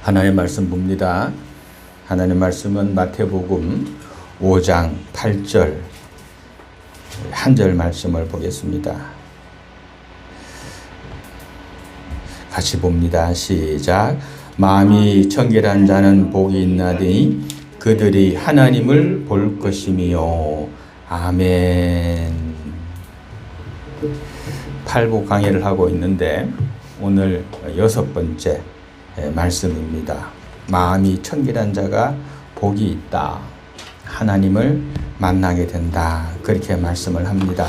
하나님의 말씀 봅니다. 하나님의 말씀은 마태복음 5장 8절 한 절 말씀을 보겠습니다. 같이 봅니다. 시작. 마음이 청결한 자는 복이 있나니 그들이 하나님을 볼 것이미요. 아멘. 팔복 강해를 하고 있는데 오늘 6번째 말씀입니다. 마음이 청결한 자가 복이 있다. 하나님을 만나게 된다. 그렇게 말씀을 합니다.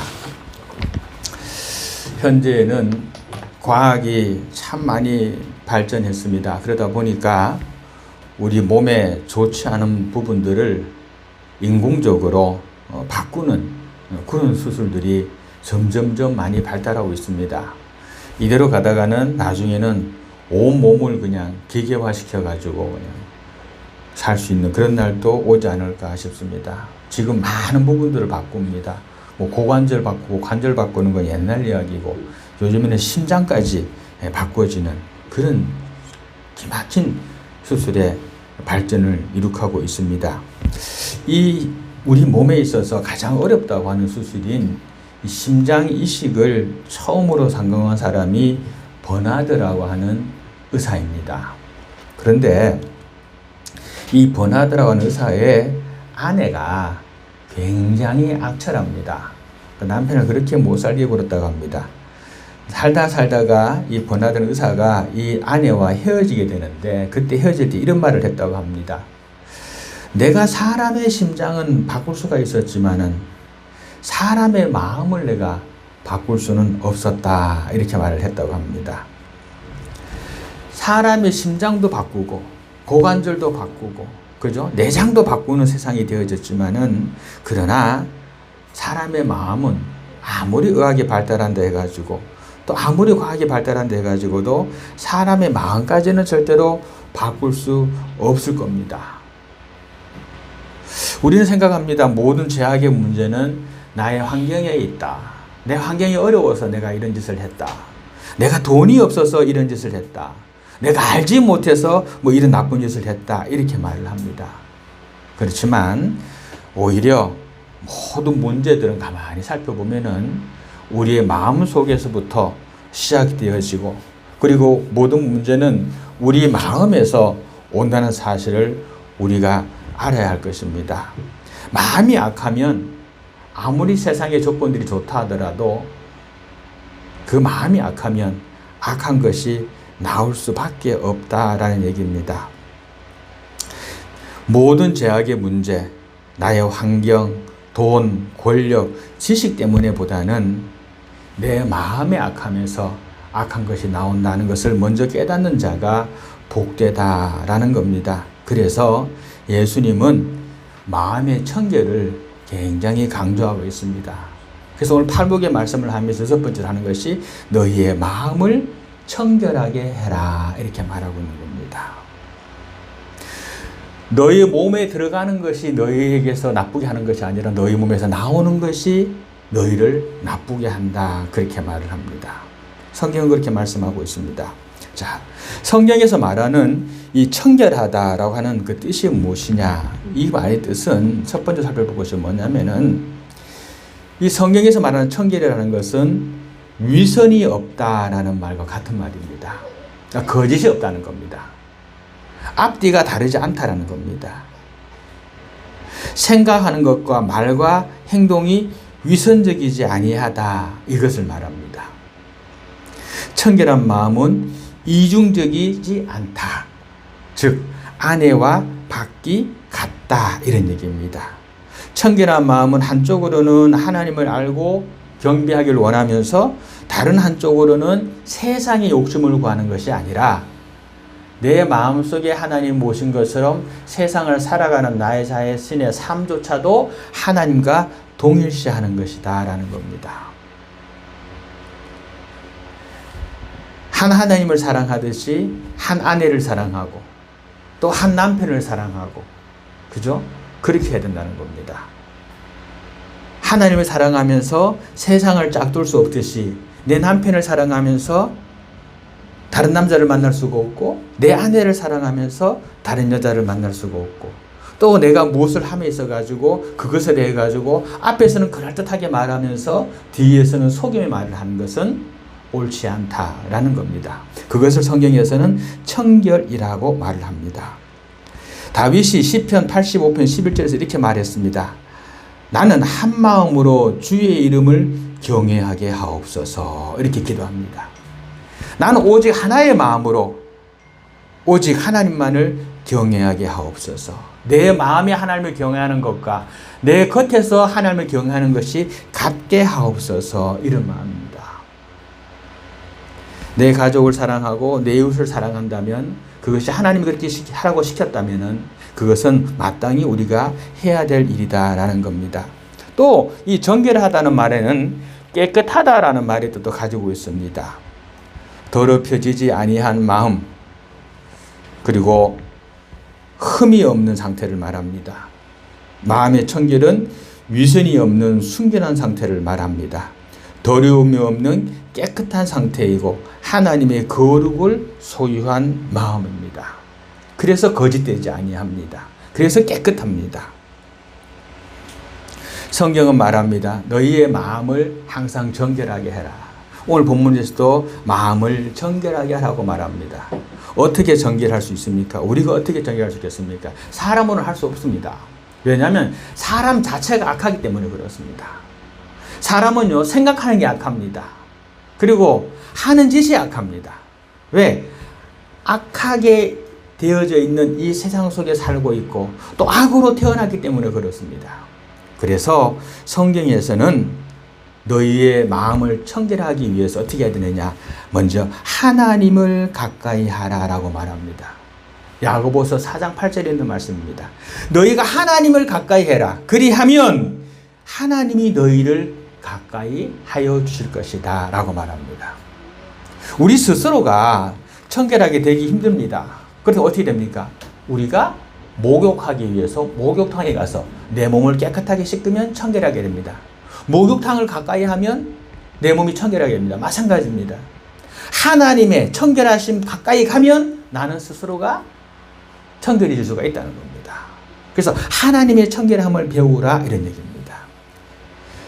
현재는 과학이 참 많이 발전했습니다. 그러다 보니까 우리 몸에 좋지 않은 부분들을 인공적으로 바꾸는 그런 수술들이 점점점 많이 발달하고 있습니다. 이대로 가다가는 나중에는 온 몸을 그냥 기계화 시켜가지고 그냥 살 수 있는 그런 날도 오지 않을까 싶습니다. 지금 많은 부분들을 바꿉니다. 뭐 고관절 바꾸고 관절 바꾸는 건 옛날 이야기고 요즘에는 심장까지 바꿔지는 그런 기막힌 수술의 발전을 이룩하고 있습니다. 이 우리 몸에 있어서 가장 어렵다고 하는 수술인 심장 이식을 처음으로 성공한 사람이 버나드라고 하는 의사입니다. 그런데 이 버나드라고 하는 의사의 아내가 굉장히 악철합니다. 남편을 그렇게 못 살게 굴었다고 합니다. 살다가 이 버나드 의사가 이 아내와 헤어지게 되는데 그때 헤어질 때 이런 말을 했다고 합니다. 내가 사람의 심장은 바꿀 수가 있었지만은 사람의 마음을 내가 바꿀 수는 없었다. 이렇게 말을 했다고 합니다. 사람의 심장도 바꾸고 고관절도 바꾸고 그죠? 내장도 바꾸는 세상이 되어졌지만은 그러나 사람의 마음은 아무리 의학이 발달한다 해가지고 또 아무리 과학이 발달한다 해가지고도 사람의 마음까지는 절대로 바꿀 수 없을 겁니다. 우리는 생각합니다. 모든 죄악의 문제는 나의 환경에 있다. 내 환경이 어려워서 내가 이런 짓을 했다. 내가 돈이 없어서 이런 짓을 했다. 내가 알지 못해서 뭐 이런 나쁜 짓을 했다. 이렇게 말을 합니다. 그렇지만 오히려 모든 문제들은 가만히 살펴보면은 우리의 마음 속에서부터 시작되어지고 그리고 모든 문제는 우리 마음에서 온다는 사실을 우리가 알아야 할 것입니다. 마음이 악하면 아무리 세상의 조건들이 좋다 하더라도 그 마음이 악하면 악한 것이 나올 수밖에 없다라는 얘기입니다. 모든 죄악의 문제, 나의 환경, 돈, 권력, 지식 때문에 보다는 내 마음의 악함에서 악한 것이 나온다는 것을 먼저 깨닫는 자가 복되다라는 겁니다. 그래서 예수님은 마음의 청결을 굉장히 강조하고 있습니다. 그래서 오늘 팔복의 말씀을 하면서 6번째로 하는 것이 너희의 마음을 청결하게 해라 이렇게 말하고 있는 겁니다. 너희 몸에 들어가는 것이 너희에게서 나쁘게 하는 것이 아니라 너희 몸에서 나오는 것이 너희를 나쁘게 한다 그렇게 말을 합니다. 성경은 그렇게 말씀하고 있습니다. 자, 성경에서 말하는 이 청결하다라고 하는 그 뜻이 무엇이냐? 이 말의 뜻은 첫 번째 살펴볼 것이 뭐냐면은 이 성경에서 말하는 청결이라는 것은 위선이 없다라는 말과 같은 말입니다. 그러니까 거짓이 없다는 겁니다. 앞뒤가 다르지 않다라는 겁니다. 생각하는 것과 말과 행동이 위선적이지 아니하다 이것을 말합니다. 청결한 마음은 이중적이지 않다. 즉 안에와 밖이 같다 이런 얘기입니다. 청결한 마음은 한쪽으로는 하나님을 알고 경배하기를 원하면서 다른 한쪽으로는 세상의 욕심을 구하는 것이 아니라 내 마음속에 하나님 모신 것처럼 세상을 살아가는 나의 자신의 삶조차도 하나님과 동일시하는 것이다 라는 겁니다. 한 하나님을 사랑하듯이 한 아내를 사랑하고 또 한 남편을 사랑하고 그죠? 그렇게 해야 된다는 겁니다. 하나님을 사랑하면서 세상을 짝둘 수 없듯이 내 남편을 사랑하면서 다른 남자를 만날 수가 없고, 내 아내를 사랑하면서 다른 여자를 만날 수가 없고, 또 내가 무엇을 함에 있어가지고 그것을 해가지고 앞에서는 그럴듯하게 말하면서 뒤에서는 속임의 말을 하는 것은 옳지 않다라는 겁니다. 그것을 성경에서는 청결이라고 말을 합니다. 다윗이 시편 85편 11절에서 이렇게 말했습니다. 나는 한 마음으로 주의 이름을 경외하게 하옵소서. 이렇게 기도합니다. 나는 오직 하나의 마음으로 오직 하나님만을 경외하게 하옵소서. 내 마음이 하나님을 경외하는 것과 내 겉에서 하나님을 경외하는 것이 같게 하옵소서. 이런 마음입니다. 내 가족을 사랑하고 내 이웃을 사랑한다면, 그것이 하나님이 그렇게 하라고 시켰다면 그것은 마땅히 우리가 해야 될 일이다라는 겁니다. 또 이 정결하다는 말에는 깨끗하다라는 말의 뜻도 가지고 있습니다. 더럽혀지지 아니한 마음, 그리고 흠이 없는 상태를 말합니다. 마음의 청결은 위선이 없는 순결한 상태를 말합니다. 더러움이 없는 깨끗한 상태이고 하나님의 거룩을 소유한 마음입니다. 그래서 거짓되지 아니합니다. 그래서 깨끗합니다. 성경은 말합니다. 너희의 마음을 항상 정결하게 해라. 오늘 본문에서도 마음을 정결하게 하라고 말합니다. 어떻게 정결할 수 있습니까? 우리가 어떻게 정결할 수 있겠습니까? 사람으로는 할 수 없습니다. 왜냐하면 사람 자체가 악하기 때문에 그렇습니다. 사람은요, 생각하는 게 악합니다. 그리고 하는 짓이 악합니다. 왜? 악하게 되어져 있는 이 세상 속에 살고 있고 또 악으로 태어났기 때문에 그렇습니다. 그래서 성경에서는 너희의 마음을 청결하기 위해서 어떻게 해야 되느냐? 먼저 하나님을 가까이 하라라고 말합니다. 야고보서 4장 8절에 있는 말씀입니다. 너희가 하나님을 가까이 해라. 그리하면 하나님이 너희를 가까이 하여 주실 것이다 라고 말합니다. 우리 스스로가 청결하게 되기 힘듭니다. 그래서 어떻게 됩니까? 우리가 목욕하기 위해서 목욕탕에 가서 내 몸을 깨끗하게 씻으면 청결하게 됩니다. 목욕탕을 가까이 하면 내 몸이 청결하게 됩니다. 마찬가지입니다. 하나님의 청결하심 가까이 가면 나는 스스로가 청결해질 수가 있다는 겁니다. 그래서 하나님의 청결함을 배우라 이런 얘기입니다.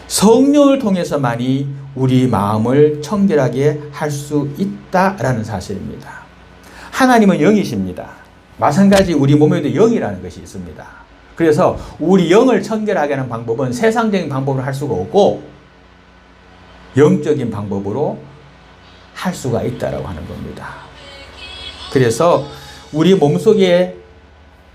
성령을 통해서만이 우리 마음을 청결하게 할 수 있다라는 사실입니다. 하나님은 영이십니다. 마찬가지 우리 몸에도 영이라는 것이 있습니다. 그래서 우리 영을 청결하게 하는 방법은 세상적인 방법으로 할 수가 없고 영적인 방법으로 할 수가 있다라고 하는 겁니다. 그래서 우리 몸속에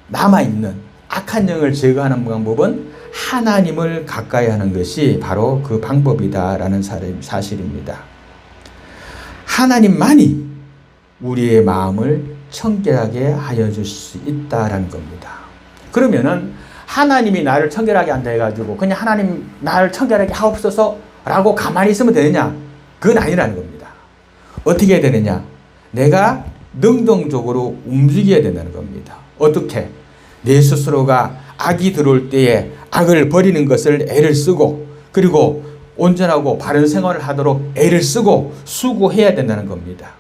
남아있는 악한 영을 제거하는 방법은 하나님을 가까이 하는 것이 바로 그 방법이다라는 사실입니다. 하나님만이 우리의 마음을 청결하게 하여 줄 수 있다라는 겁니다. 그러면은 하나님이 나를 청결하게 한다 해가지고 그냥 하나님 나를 청결하게 하옵소서 라고 가만히 있으면 되느냐? 그건 아니라는 겁니다. 어떻게 해야 되느냐? 내가 능동적으로 움직여야 된다는 겁니다. 어떻게? 내 스스로가 악이 들어올 때에 악을 버리는 것을 애를 쓰고 그리고 온전하고 바른 생활을 하도록 애를 쓰고 수고해야 된다는 겁니다.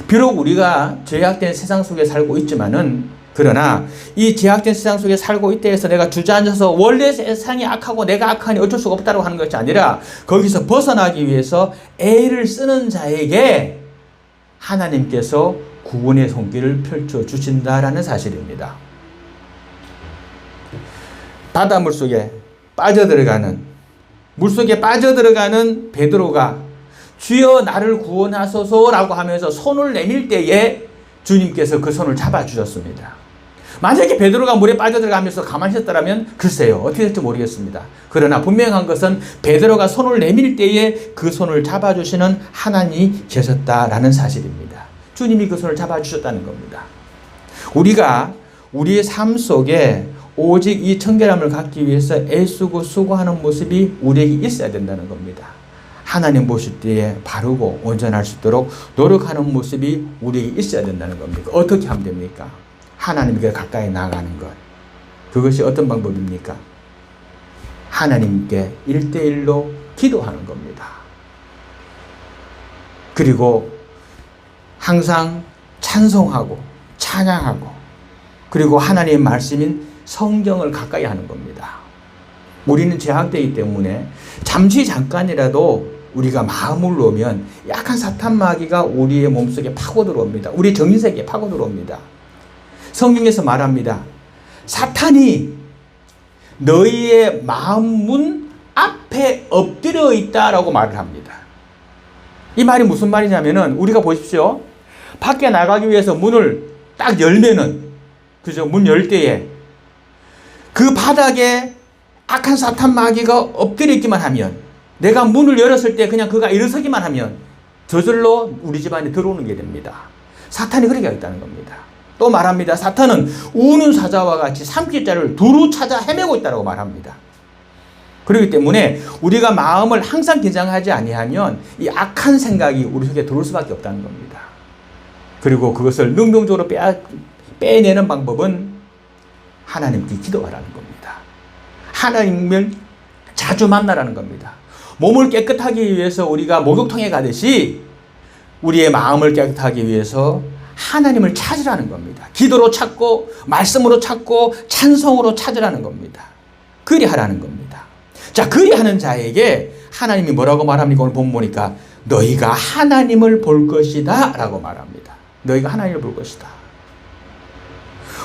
비록 우리가 죄악된 세상 속에 살고 있지만은 그러나 이 죄악된 세상 속에 살고 있다 해서 내가 주저앉아서 원래 세상이 악하고 내가 악하니 어쩔 수가 없다고 하는 것이 아니라 거기서 벗어나기 위해서 애를 쓰는 자에게 하나님께서 구원의 손길을 펼쳐주신다라는 사실입니다. 바닷물 속에 빠져들어가는 베드로가 주여 나를 구원하소서라고 하면서 손을 내밀 때에 주님께서 그 손을 잡아주셨습니다. 만약에 베드로가 물에 빠져들어가면서 가만히 있었다면 글쎄요 어떻게 될지 모르겠습니다. 그러나 분명한 것은 베드로가 손을 내밀 때에 그 손을 잡아주시는 하나님이 계셨다라는 사실입니다. 주님이 그 손을 잡아주셨다는 겁니다. 우리가 우리의 삶 속에 오직 이 청결함을 갖기 위해서 애쓰고 수고하는 모습이 우리에게 있어야 된다는 겁니다. 하나님 보실 때에 바르고 온전할 수 있도록 노력하는 모습이 우리에게 있어야 된다는 겁니다. 어떻게 하면 됩니까? 하나님께 가까이 나아가는 것. 그것이 어떤 방법입니까? 하나님께 1대1로 기도하는 겁니다. 그리고 항상 찬송하고 찬양하고 그리고 하나님의 말씀인 성경을 가까이 하는 겁니다. 우리는 제약되기 때문에 잠깐이라도 우리가 마음을 놓으면 약한 사탄 마귀가 우리의 몸속에 파고 들어옵니다. 우리 정신세계에 파고 들어옵니다. 성경에서 말합니다. 사탄이 너희의 마음 문 앞에 엎드려 있다라고 말을 합니다. 이 말이 무슨 말이냐면은 우리가 보십시오. 밖에 나가기 위해서 문을 딱 열면은 그죠? 문 열 때에 그 바닥에 악한 사탄 마귀가 엎드려 있기만 하면 내가 문을 열었을 때 그냥 그가 일어서기만 하면 저절로 우리 집안에 들어오는 게 됩니다. 사탄이 그렇게 하겠다는 겁니다. 또 말합니다. 사탄은 우는 사자와 같이 삼킬 자를 두루 찾아 헤매고 있다고 말합니다. 그렇기 때문에 우리가 마음을 항상 긴장하지 아니하면 이 악한 생각이 우리 속에 들어올 수밖에 없다는 겁니다. 그리고 그것을 능동적으로 빼내는 방법은 하나님께 기도하라는 겁니다. 하나님을 자주 만나라는 겁니다. 몸을 깨끗하기 위해서 우리가 목욕탕에 가듯이 우리의 마음을 깨끗하기 위해서 하나님을 찾으라는 겁니다. 기도로 찾고 말씀으로 찾고 찬송으로 찾으라는 겁니다. 그리하라는 겁니다. 자, 그리하는 자에게 하나님이 뭐라고 말합니까? 오늘 본문 보니까 너희가 하나님을 볼 것이다 라고 말합니다. 너희가 하나님을 볼 것이다.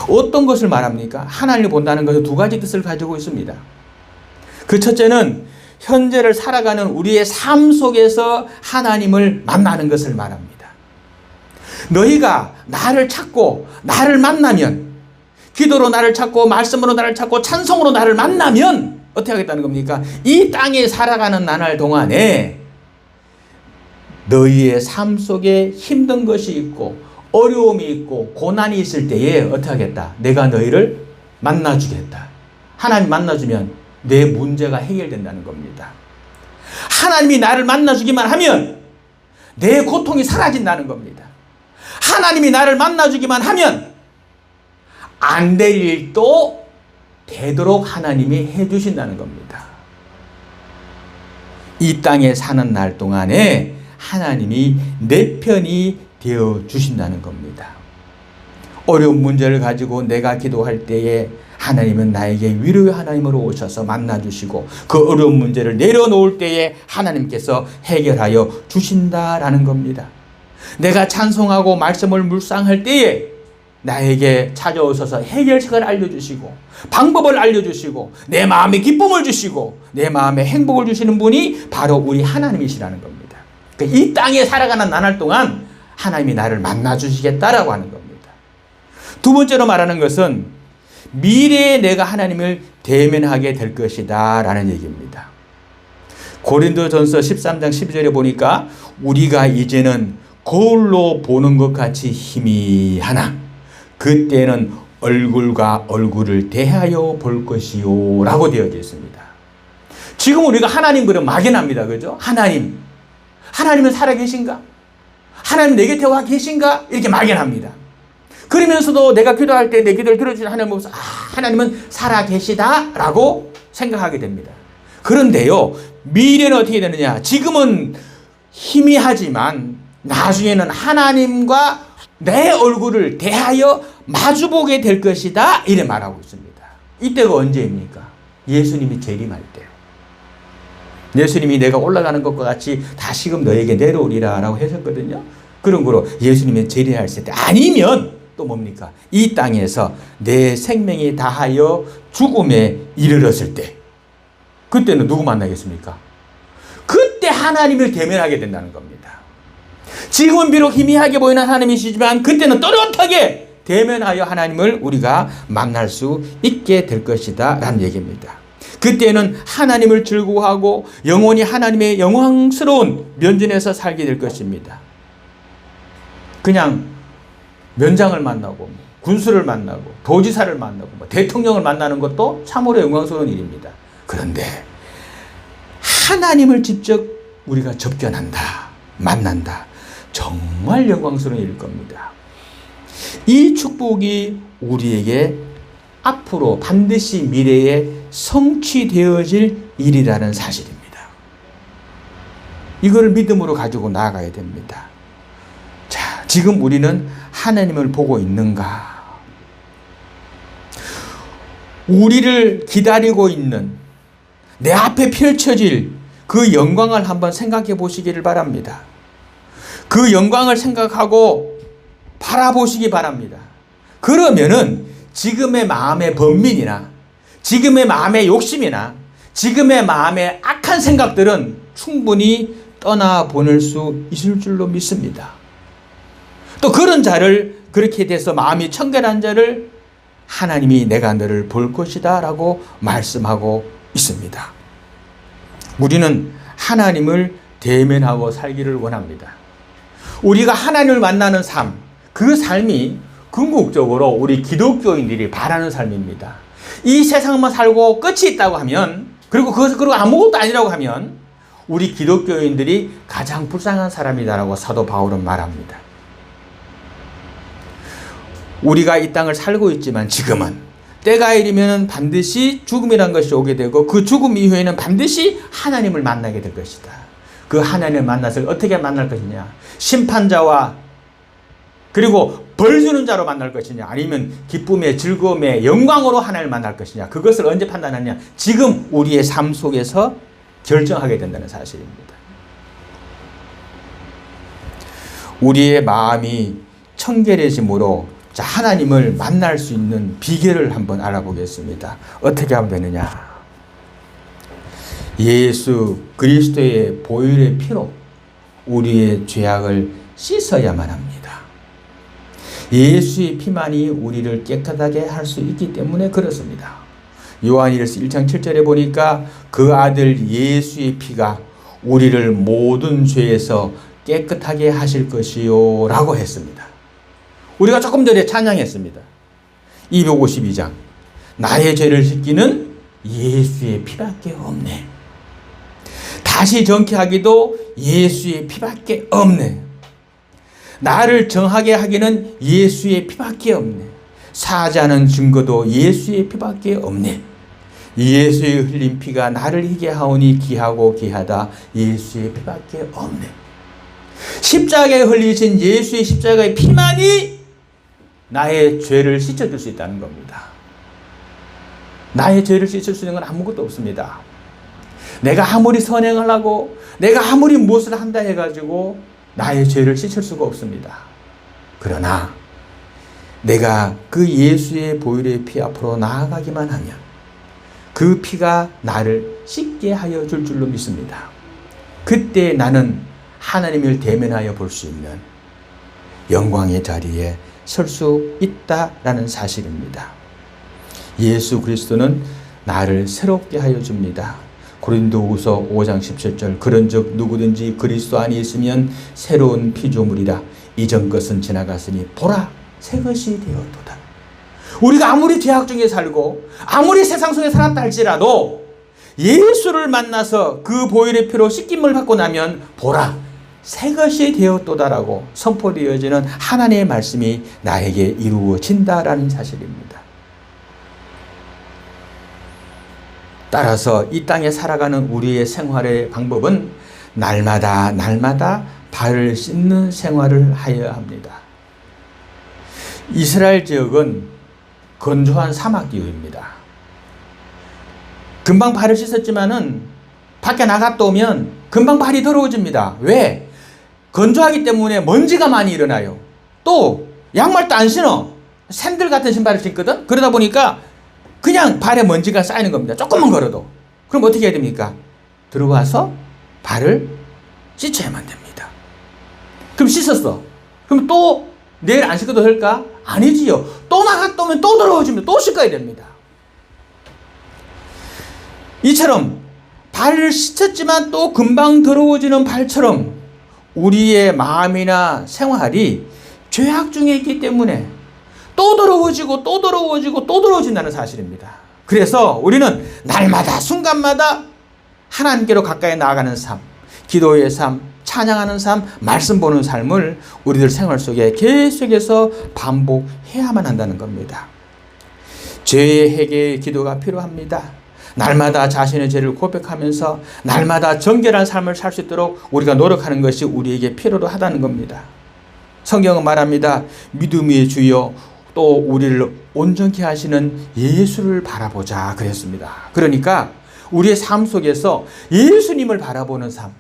어떤 것을 말합니까? 하나님을 본다는 것은 두 가지 뜻을 가지고 있습니다. 그 첫째는 현재를 살아가는 우리의 삶 속에서 하나님을 만나는 것을 말합니다. 너희가 나를 찾고 나를 만나면, 기도로 나를 찾고 말씀으로 나를 찾고 찬송으로 나를 만나면 어떻게 하겠다는 겁니까? 이 땅에 살아가는 나날 동안에 너희의 삶 속에 힘든 것이 있고 어려움이 있고 고난이 있을 때에 어떻게 하겠다? 내가 너희를 만나주겠다. 하나님 만나주면 내 문제가 해결된다는 겁니다. 하나님이 나를 만나주기만 하면 내 고통이 사라진다는 겁니다. 하나님이 나를 만나주기만 하면 안 될 일도 되도록 하나님이 해주신다는 겁니다. 이 땅에 사는 날 동안에 하나님이 내 편이 되어 주신다는 겁니다. 어려운 문제를 가지고 내가 기도할 때에 하나님은 나에게 위로의 하나님으로 오셔서 만나주시고 그 어려운 문제를 내려놓을 때에 하나님께서 해결하여 주신다라는 겁니다. 내가 찬송하고 말씀을 묵상할 때에 나에게 찾아오셔서 해결책을 알려주시고 방법을 알려주시고 내 마음에 기쁨을 주시고 내 마음에 행복을 주시는 분이 바로 우리 하나님이시라는 겁니다. 그러니까 이 땅에 살아가는 나날 동안 하나님이 나를 만나주시겠다라고 하는 겁니다. 두 번째로 말하는 것은 미래에 내가 하나님을 대면하게 될 것이다 라는 얘기입니다. 고린도전서 13장 12절에 보니까 우리가 이제는 거울로 보는 것 같이 희미하나 그때는 얼굴과 얼굴을 대하여 볼 것이요 라고 되어져 있습니다. 지금 우리가 하나님 그럼 막연합니다. 그죠? 하나님은 살아계신가? 하나님 내 곁에 와 계신가? 이렇게 막연합니다. 그러면서도 내가 기도할 때 내 기도를 들어주시는 하나님 보면서 하나님은 살아계시다 라고 생각하게 됩니다. 그런데요, 미래는 어떻게 되느냐? 지금은 희미하지만 나중에는 하나님과 내 얼굴을 대하여 마주보게 될 것이다 이래 말하고 있습니다. 이때가 언제입니까? 예수님이 재림할 때요. 예수님이 내가 올라가는 것과 같이 다시금 너에게 내려오리라 라고 하셨거든요. 그런 거로 예수님이 재림하실 때 아니면 또 뭡니까? 이 땅에서 내 생명이 다하여 죽음에 이르렀을 때 그때는 누구 만나겠습니까? 그때 하나님을 대면하게 된다는 겁니다. 지금은 비록 희미하게 보이는 하나님이시지만 그때는 또렷하게 대면하여 하나님을 우리가 만날 수 있게 될 것이다 라는 얘기입니다. 그때는 하나님을 즐거워하고 영원히 하나님의 영광스러운 면전에서 살게 될 것입니다. 그냥 면장을 만나고 군수를 만나고 도지사를 만나고 대통령을 만나는 것도 참으로 영광스러운 일입니다. 그런데 하나님을 직접 우리가 접견한다, 만난다. 정말 영광스러운 일일 겁니다. 이 축복이 우리에게 앞으로 반드시 미래에 성취되어질 일이라는 사실입니다. 이걸 믿음으로 가지고 나아가야 됩니다. 자, 지금 우리는 하나님을 보고 있는가? 우리를 기다리고 있는 내 앞에 펼쳐질 그 영광을 한번 생각해 보시기를 바랍니다. 그 영광을 생각하고 바라보시기 바랍니다. 그러면은 지금의 마음의 번민이나 지금의 마음의 욕심이나 지금의 마음의 악한 생각들은 충분히 떠나보낼 수 있을 줄로 믿습니다. 또 그런 자를, 그렇게 돼서 마음이 청결한 자를 하나님이 내가 너를 볼 것이다 라고 말씀하고 있습니다. 우리는 하나님을 대면하고 살기를 원합니다. 우리가 하나님을 만나는 삶, 그 삶이 궁극적으로 우리 기독교인들이 바라는 삶입니다. 이 세상만 살고 끝이 있다고 하면, 그리고 아무것도 아니라고 하면 우리 기독교인들이 가장 불쌍한 사람이다라고 사도 바울은 말합니다. 우리가 이 땅을 살고 있지만 지금은 때가 이르면 반드시 죽음이란 것이 오게 되고 그 죽음 이후에는 반드시 하나님을 만나게 될 것이다. 그 하나님을 만나서 어떻게 만날 것이냐? 심판자와 그리고 벌 주는 자로 만날 것이냐, 아니면 기쁨의 즐거움의 영광으로 하나님을 만날 것이냐, 그것을 언제 판단하느냐? 지금 우리의 삶 속에서 결정하게 된다는 사실입니다. 우리의 마음이 청결해짐으로 하나님을 만날 수 있는 비결을 한번 알아보겠습니다. 어떻게 하면 되느냐? 예수 그리스도의 보혈의 피로 우리의 죄악을 씻어야만 합니다. 예수의 피만이 우리를 깨끗하게 할 수 있기 때문에 그렇습니다. 요한일서 1장 7절에 보니까 그 아들 예수의 피가 우리를 모든 죄에서 깨끗하게 하실 것이요 라고 했습니다. 우리가 조금 전에 찬양했습니다. 252장 나의 죄를 씻기는 예수의 피밖에 없네. 다시 정케하기도 예수의 피밖에 없네. 나를 정하게 하기는 예수의 피밖에 없네. 사하자는 증거도 예수의 피밖에 없네. 예수의 흘린 피가 나를 희게 하오니 귀하고 귀하다. 예수의 피밖에 없네. 십자가에 흘리신 예수의 십자가의 피만이 나의 죄를 씻어줄 수 있다는 겁니다. 나의 죄를 씻을 수 있는 건 아무것도 없습니다. 내가 아무리 선행을 하고 내가 아무리 무엇을 한다 해가지고 나의 죄를 씻을 수가 없습니다. 그러나 내가 그 예수의 보혈의 피 앞으로 나아가기만 하면 그 피가 나를 씻게 하여 줄 줄로 믿습니다. 그때 나는 하나님을 대면하여 볼 수 있는 영광의 자리에 설 수 있다라는 사실입니다. 예수 그리스도는 나를 새롭게 하여 줍니다. 고린도후서 5장 17절 그런즉 누구든지 그리스도 안에 있으면 새로운 피조물이라 이전 것은 지나갔으니 보라 새 것이 되었도다. 우리가 아무리 죄악 중에 살고 아무리 세상 속에 살았다 할지라도 예수를 만나서 그 보혈의 피로 씻김을 받고 나면 보라 새 것이 되었도다라고 선포되어지는 하나님의 말씀이 나에게 이루어진다라는 사실입니다. 따라서 이 땅에 살아가는 우리의 생활의 방법은 날마다 발을 씻는 생활을 하여야 합니다. 이스라엘 지역은 건조한 사막 지역입니다. 금방 발을 씻었지만은 밖에 나갔다 오면 금방 발이 더러워집니다. 왜? 건조하기 때문에 먼지가 많이 일어나요. 또 양말도 안 신어. 샌들 같은 신발을 신거든. 그러다 보니까 그냥 발에 먼지가 쌓이는 겁니다. 조금만 걸어도. 그럼 어떻게 해야 됩니까? 들어가서 발을 씻어야만 됩니다. 그럼 씻었어. 그럼 또 내일 안 씻어도 될까? 아니지요. 또 나갔다 오면 또 더러워집니다. 또 씻어야 됩니다. 이처럼 발을 씻었지만 또 금방 더러워지는 발처럼 우리의 마음이나 생활이 죄악 중에 있기 때문에 또 더러워지고 또 더러워지고 또 더러워진다는 사실입니다. 그래서 우리는 날마다 순간마다 하나님께로 가까이 나아가는 삶, 기도의 삶, 찬양하는 삶, 말씀 보는 삶을 우리들 생활 속에 계속해서 반복해야만 한다는 겁니다. 죄의 회개의 기도가 필요합니다. 날마다 자신의 죄를 고백하면서 날마다 정결한 삶을 살 수 있도록 우리가 노력하는 것이 우리에게 필요로 하다는 겁니다. 성경은 말합니다. 믿음의 주여 또 우리를 온전케 하시는 예수를 바라보자 그랬습니다. 그러니까 우리의 삶 속에서 예수님을 바라보는 삶,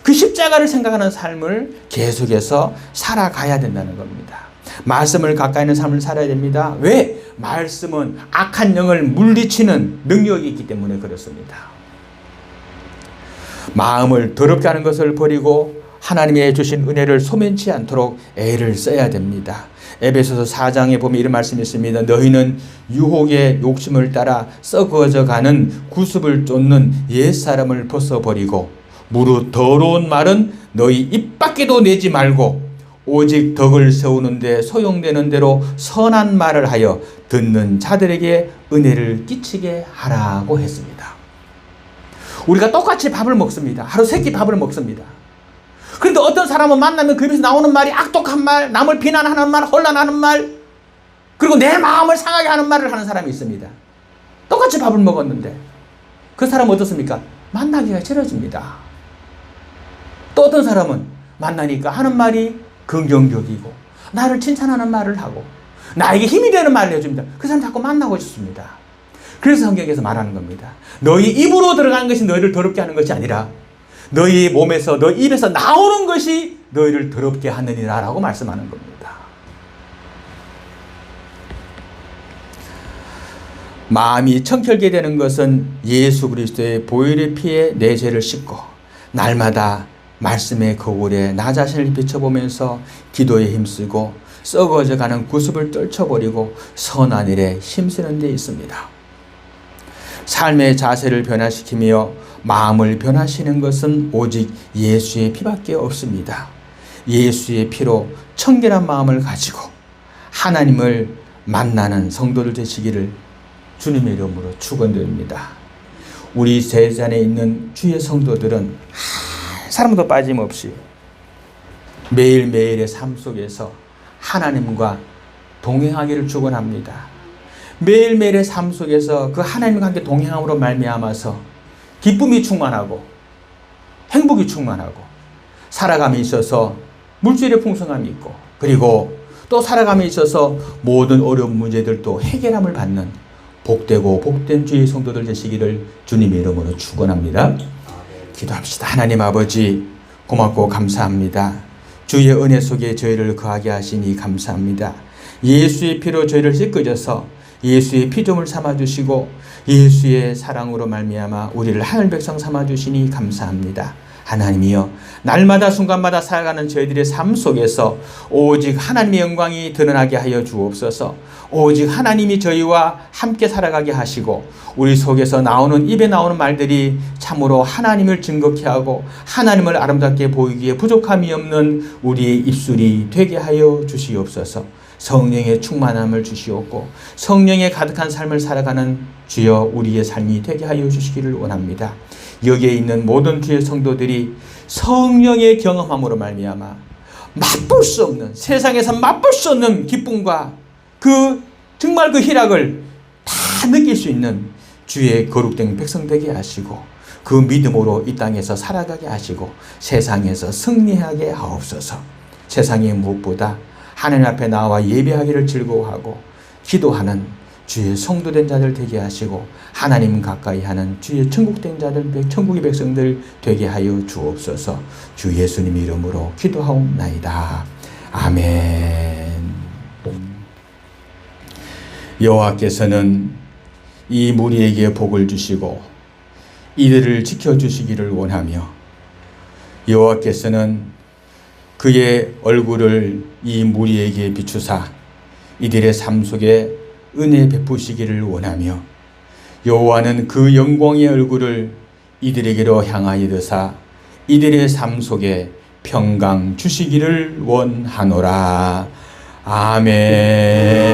그 십자가를 생각하는 삶을 계속해서 살아가야 된다는 겁니다. 말씀을 가까이 있는 삶을 살아야 됩니다. 왜? 말씀은 악한 영을 물리치는 능력이 있기 때문에 그렇습니다. 마음을 더럽게 하는 것을 버리고 하나님의 주신 은혜를 소멸치 않도록 애를 써야 됩니다. 에베소서 4장에 보면 이런 말씀이 있습니다. 너희는 유혹의 욕심을 따라 썩어져가는 구습을 쫓는 옛사람을 벗어버리고 무릇 더러운 말은 너희 입 밖에도 내지 말고 오직 덕을 세우는데 소용되는 대로 선한 말을 하여 듣는 자들에게 은혜를 끼치게 하라고 했습니다. 우리가 똑같이 밥을 먹습니다. 하루 3끼 밥을 먹습니다. 그런데 어떤 사람은 만나면 그 입에서 나오는 말이 악독한 말, 남을 비난하는 말, 혼란하는 말, 그리고 내 마음을 상하게 하는 말을 하는 사람이 있습니다. 똑같이 밥을 먹었는데 그 사람은 어떻습니까? 만나기가 싫어집니다. 또 어떤 사람은 만나니까 하는 말이 긍정적이고 나를 칭찬하는 말을 하고 나에게 힘이 되는 말을 해줍니다. 그 사람 자꾸 만나고 싶습니다. 그래서 성경에서 말하는 겁니다. 너희 입으로 들어가는 것이 너희를 더럽게 하는 것이 아니라 너희 몸에서 너희 입에서 나오는 것이 너희를 더럽게 하느니라 라고 말씀하는 겁니다. 마음이 청결게 되는 것은 예수 그리스도의 보혈의 피에 내 죄를 씻고 날마다 말씀의 거울에 나 자신을 비춰보면서 기도에 힘쓰고 썩어져가는 구습을 떨쳐버리고 선한 일에 힘쓰는 데 있습니다. 삶의 자세를 변화시키며 마음을 변화시키는 것은 오직 예수의 피밖에 없습니다. 예수의 피로 청결한 마음을 가지고 하나님을 만나는 성도들 되시기를 주님의 이름으로 축원드립니다. 우리 세상에 있는 주의 성도들은 사람도 빠짐없이 매일매일의 삶 속에서 하나님과 동행하기를 축원합니다. 매일매일의 삶 속에서 그 하나님과 함께 동행함으로 말미암아서 기쁨이 충만하고 행복이 충만하고 살아감에 있어서 물질의 풍성함이 있고 그리고 또 살아감에 있어서 모든 어려운 문제들도 해결함을 받는 복되고 복된 주의 성도들 되시기를 주님의 이름으로 축원합니다. 기도합시다. 하나님 아버지 고맙고 감사합니다. 주의 은혜 속에 저희를 거하게 하시니 감사합니다. 예수의 피로 저희를 씻겨져서 예수의 피조물 삼아주시고 예수의 사랑으로 말미암아 우리를 하늘 백성 삼아주시니 감사합니다. 하나님이여 날마다 순간마다 살아가는 저희들의 삶 속에서 오직 하나님의 영광이 드러나게 하여 주옵소서. 오직 하나님이 저희와 함께 살아가게 하시고 우리 속에서 나오는 입에 나오는 말들이 참으로 하나님을 증거케 하고 하나님을 아름답게 보이기에 부족함이 없는 우리의 입술이 되게 하여 주시옵소서. 성령의 충만함을 주시옵고 성령의 가득한 삶을 살아가는 주여 우리의 삶이 되게 하여 주시기를 원합니다. 여기에 있는 모든 주의 성도들이 성령의 경험함으로 말미암아 맛볼 수 없는 세상에서 맛볼 수 없는 기쁨과 정말 그 희락을 다 느낄 수 있는 주의 거룩된 백성 되게 하시고 그 믿음으로 이 땅에서 살아가게 하시고 세상에서 승리하게 하옵소서. 세상의 무엇보다 하나님 앞에 나와 예배하기를 즐거워하고 기도하는 주의 성도된 자들 되게 하시고 하나님 가까이 하는 주의 천국된 자들, 천국의 백성들 되게 하여 주옵소서. 주 예수님 이름으로 기도하옵나이다. 아멘. 여호와께서는 이 무리에게 복을 주시고 이들을 지켜주시기를 원하며 여호와께서는 그의 얼굴을 이 무리에게 비추사 이들의 삶 속에 은혜 베푸시기를 원하며 여호와는 그 영광의 얼굴을 이들에게로 향하여 드사 이들의 삶 속에 평강 주시기를 원하노라. 아멘.